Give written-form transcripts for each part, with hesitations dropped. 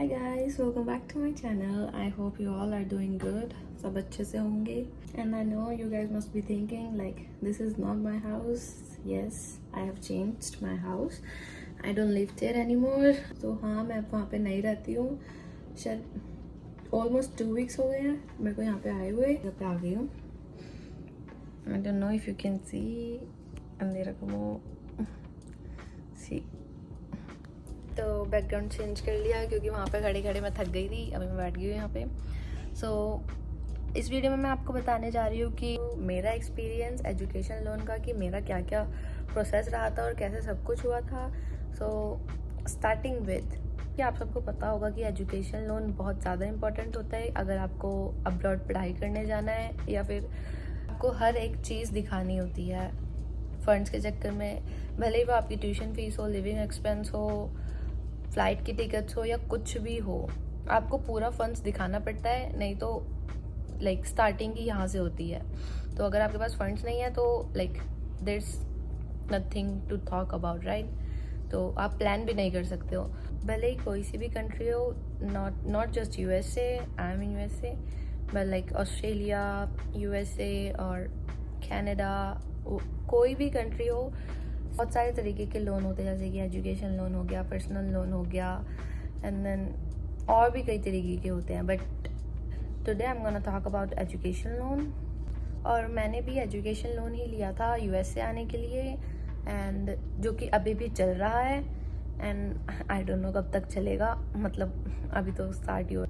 Hi guys, welcome back to my channel. I hope you all are doing good. सब अच्छे से होंगे. And I know you guys must be thinking like this is not my house. Yes, I have changed my house. I don't live there anymore. तो हाँ, मैं अब वहाँ पे नहीं रहती हूँ. शायद almost 2 weeks हो गए हैं मेरे को यहाँ पे आए हुए. यहाँ पे आ गई हूँ. I don't know if you can see. अंधेरा como see. तो बैकग्राउंड चेंज कर लिया क्योंकि वहाँ पे खड़े खड़े मैं थक गई थी. अभी मैं बैठ गई हूँ यहाँ पे. इस वीडियो में मैं आपको बताने जा रही हूँ कि मेरा एक्सपीरियंस एजुकेशन लोन का, कि मेरा क्या क्या प्रोसेस रहा था और कैसे सब कुछ हुआ था. स्टार्टिंग विद कि आप सबको पता होगा कि एजुकेशन लोन बहुत ज़्यादा इम्पॉर्टेंट होता है अगर आपको अब्रॉड पढ़ाई करने जाना है या फिर आपको हर एक चीज़ दिखानी होती है फंड्स के चक्कर में. भले ही वो आपकी ट्यूशन फीस हो, लिविंग एक्सपेंस हो, फ्लाइट की टिकट्स हो या कुछ भी हो, आपको पूरा फंड्स दिखाना पड़ता है. नहीं तो लाइक स्टार्टिंग ही यहाँ से होती है. तो अगर आपके पास फंड्स नहीं है तो like there is nothing to talk about, right. तो आप प्लान भी नहीं कर सकते हो. भले ही कोई सी भी कंट्री हो, not just USA, I am in USA, but like Australia, USA और कनाडा, कोई भी कंट्री हो, बहुत सारे तरीके के लोन होते हैं. जैसे कि एजुकेशन लोन हो गया, पर्सनल लोन हो गया, एंड देन और भी कई तरीके के होते हैं. But today I am gonna talk about education loan. और मैंने भी एजुकेशन लोन ही लिया था यूएसए आने के लिए, एंड जो कि अभी भी चल रहा है. एंड आई डोंट नो कब तक चलेगा, मतलब अभी तो स्टार्ट ही हो.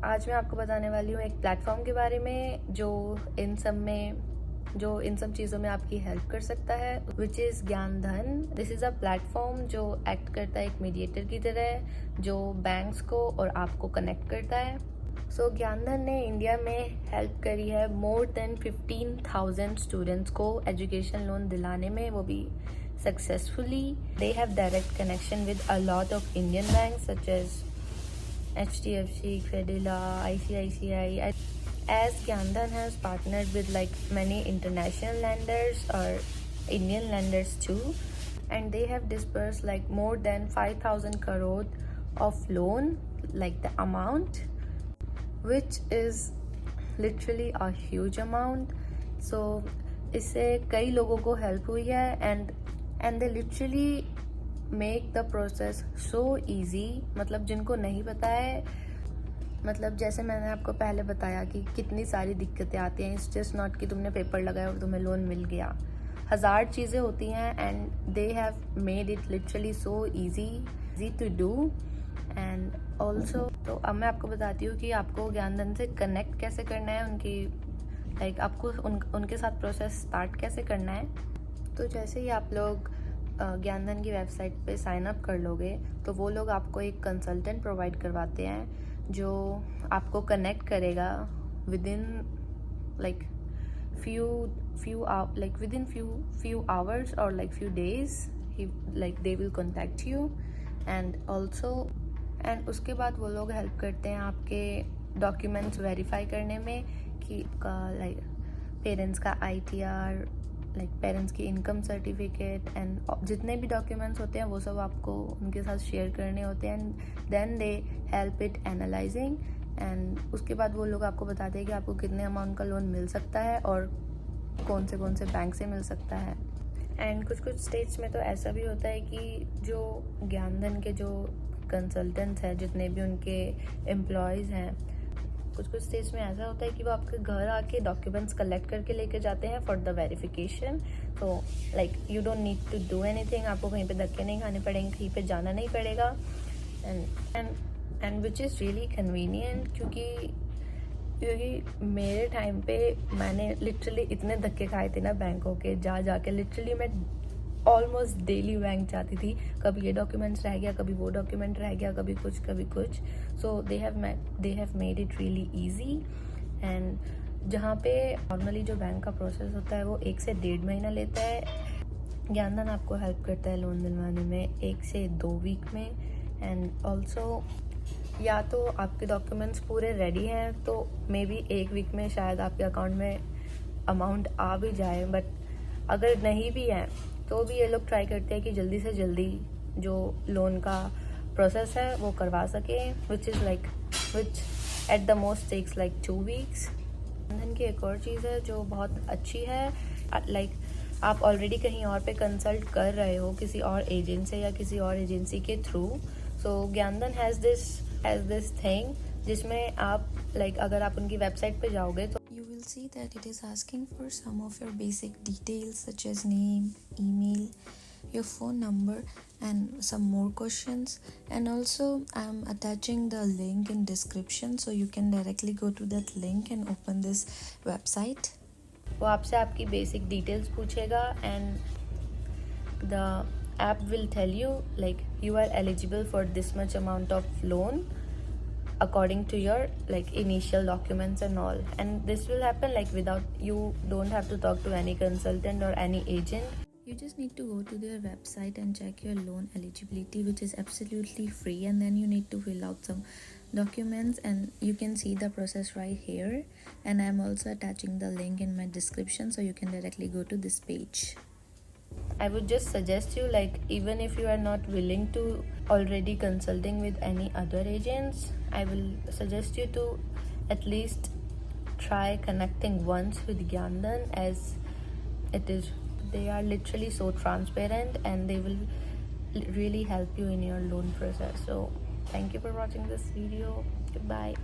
आज मैं आपको बताने वाली हूँ एक प्लेटफॉर्म के बारे में जो इन सब चीज़ों में आपकी हेल्प कर सकता है, विच इज़ ज्ञान धन. दिस इज़ अ प्लेटफॉर्म जो एक्ट करता है एक मीडिएटर की तरह, जो बैंक्स को और आपको कनेक्ट करता है. ज्ञान धन ने इंडिया में हेल्प करी है मोर देन 15,000 स्टूडेंट्स को एजुकेशन लोन दिलाने में, वो भी successfully. They have direct connection with a lot of Indian banks such as HDFC, Credila, ICICI. As Gyan Dhan has partnered with like many international lenders or Indian lenders too, and they have disbursed like more than 5,000 crore of loan, like the amount, which is literally a huge amount. इससे कई लोगों को help हुई है, and they literally make the process so easy. मतलब जिनको नहीं पता है, मतलब जैसे मैंने आपको पहले बताया कि कितनी सारी दिक्कतें आती हैं. इट्स जस्ट नॉट कि तुमने पेपर लगाया और तुम्हें लोन मिल गया. 1000 चीज़ें होती हैं, and they have made it literally so easy to do. And also तो अब मैं आपको बताती हूँ कि आपको ज्ञान धन से कनेक्ट कैसे करना है, उनकी लाइक आपको उनके साथ प्रोसेस स्टार्ट कैसे करना है. तो जैसे ही आप लोग ज्ञान धन की वेबसाइट पे साइन अप कर लोगे तो वो लोग आपको एक कंसल्टेंट प्रोवाइड करवाते हैं जो आपको कनेक्ट करेगा with in like few hours or like few days. They will contact you, and उसके बाद वो लोग हेल्प करते हैं आपके डॉक्यूमेंट्स वेरीफाई करने में कि लाइक पेरेंट्स का ITR, लाइक पेरेंट्स की इनकम सर्टिफिकेट, एंड जितने भी डॉक्यूमेंट्स होते हैं वो सब आपको उनके साथ शेयर करने होते हैं. And then they help it analysing, and उसके बाद वो लोग आपको बताते हैं कि आपको कितने अमाउंट का लोन मिल सकता है और कौन से बैंक से मिल सकता है. एंड कुछ स्टेट्स में तो ऐसा भी होता है कि जो ज्ञान धन के जो कंसल्टेंट्स हैं, जितने भी उनके एम्प्लॉयज़ हैं, कुछ स्टेट्स में ऐसा होता है कि वो आपके घर आके डॉक्यूमेंट्स कलेक्ट करके लेके जाते हैं फॉर द वेरिफिकेशन. तो like you don't need to do anything. आपको कहीं पे धक्के नहीं खाने पड़ेंगे, कहीं पे जाना नहीं पड़ेगा. And which is really convenient, क्योंकि मेरे टाइम पे मैंने लिटरली इतने धक्के खाए थे ना बैंकों के, जाके लिटरली मैं ऑलमोस्ट डेली बैंक जाती थी. कभी ये डॉक्यूमेंट्स रह गया, कभी वो डॉक्यूमेंट रह गया, कभी कुछ. So they have made it really easy. And जहाँ पे नॉर्मली जो बैंक का प्रोसेस होता है वो 1 से 1.5 महीना लेता है, ज्ञान धन आपको हेल्प करता है लोन दिलवाने में 1 से 2 वीक में. एंड ऑल्सो या तो आपके डॉक्यूमेंट्स पूरे रेडी हैं तो मे बी 1 वीक में शायद आपके अकाउंट में अमाउंट आ भी जाए. बट अगर नहीं भी है तो भी ये लोग ट्राई करते हैं कि जल्दी से जल्दी जो लोन का प्रोसेस है वो करवा सकें, which at the most takes like 2 weeks. Jandhan की एक और चीज़ है जो बहुत अच्छी है, लाइक आप ऑलरेडी कहीं और पे कंसल्ट कर रहे हो किसी और एजेंट से या किसी और एजेंसी के through, so Gyandhan has this thing जिसमें आप अगर आप उनकी वेबसाइट पे जाओगे तो you will see that it is asking for some of your basic details such as name, email, your phone number and some more questions, and also I'm attaching the link in description so you can directly go to that link and open this website. वो आपसे आपकी basic details पूछेगा and the app will tell you you are eligible for this much amount of loan according to your initial documents and all, and this will happen without you don't have to talk to any consultant or any agent. You just need to go to their website and check your loan eligibility, which is absolutely free, and then you need to fill out some documents and you can see the process right here, and I'm also attaching the link in my description so you can directly go to this page. I would just suggest you, even if you are not willing to already consulting with any other agents, I will suggest you to at least try connecting once with Gyandhan, as they are literally so transparent and they will really help you in your loan process. So thank you for watching this video. Goodbye.